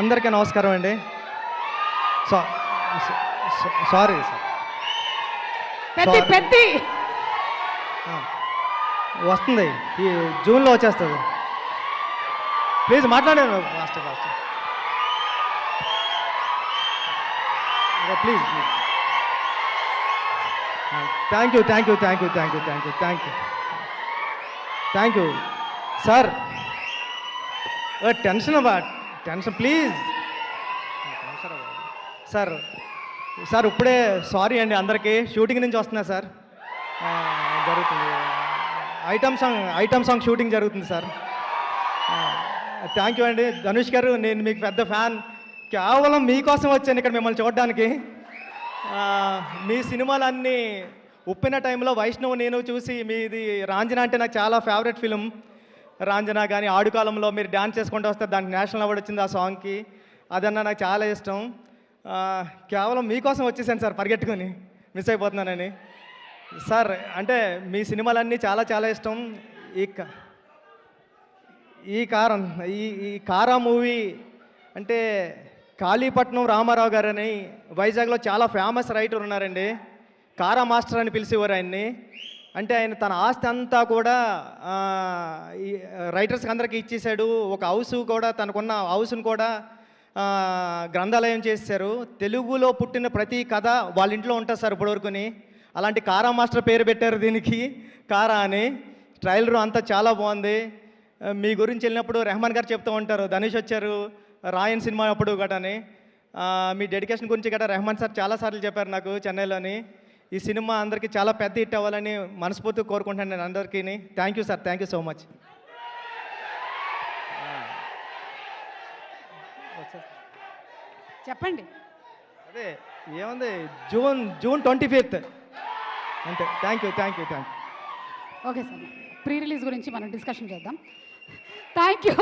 అందరికీ నమస్కారం అండి. సో సారీ సార్, పెద్ది వస్తుంది, ఈ జూన్లో వచ్చేస్తుంది. ప్లీజ్ మాట్లాడాను fast please. Thank you sir. Tension please sir. ఇప్పుడే సారీ అండి అందరికీ, షూటింగ్ నుంచి వస్తున్నా సార్. జరుగుతుంది ఐటమ్ సాంగ్ షూటింగ్ జరుగుతుంది సార్. థ్యాంక్ యూ అండి ధనుష్ గారు, నేను మీకు పెద్ద ఫ్యాన్. కేవలం మీకోసం వచ్చాను ఇక్కడ మిమ్మల్ని చూడడానికి. మీ సినిమాలన్నీ ఉప్పిన టైంలో వైష్ణవ్ నేను చూసి, మీది రాంజనా అంటే నాకు చాలా ఫేవరెట్ ఫిలిం. రాంజనా కానీ ఆడుకాలంలో మీరు డ్యాన్స్ చేసుకుంటూ వస్తే దానికి నేషనల్ అవార్డు వచ్చింది ఆ సాంగ్కి. అదన్నా నాకు చాలా ఇష్టం. కేవలం మీకోసం వచ్చేసాను సార్, పరిగెట్టుకొని మిస్ అయిపోతున్నానని. సార్ అంటే మీ సినిమాలన్నీ చాలా చాలా ఇష్టం. ఈ కారా మూవీ అంటే కాళీపట్నం రామారావు గారు అని వైజాగ్లో చాలా ఫేమస్ రైటర్ ఉన్నారండి. కారా మాస్టర్ అని పిలిచేవారు ఆయన్ని. అంటే ఆయన తన ఆస్తి అంతా కూడా ఈ రైటర్స్కి అందరికీ ఇచ్చేసాడు. ఒక హౌస్ కూడా, తనకున్న హౌస్ను కూడా గ్రంథాలయం చేశారు. తెలుగులో పుట్టిన ప్రతి కథ వాళ్ళ ఇంట్లో ఉంటుంది సార్ ఇప్పటివరకుని. అలాంటి కారా మాస్టర్ పేరు పెట్టారు దీనికి, కారా అని. ట్రైలర్ అంతా చాలా బాగుంది. మీ గురించి వెళ్ళినప్పుడు రెహమాన్ గారు చెప్తూ ఉంటారు, ధనుష్ వచ్చారు రాయన్ సినిమా అప్పుడు గటని. మీ డెడికేషన్ గురించి గట్రా రెహమాన్ సార్ చాలాసార్లు చెప్పారు నాకు చెన్నైలోని. ఈ సినిమా అందరికీ చాలా పెద్ద హిట్ అవ్వాలని మనస్ఫూర్తిగా కోరుకుంటాను నేను అందరికీ. Thank you sir, thank you so much. చెప్పండి. అదే ఏముంది, జూన్ 25th అంతే. Thank you. Okay sir, pre release గురించి మనం డిస్కషన్ చేద్దాం. Thank you.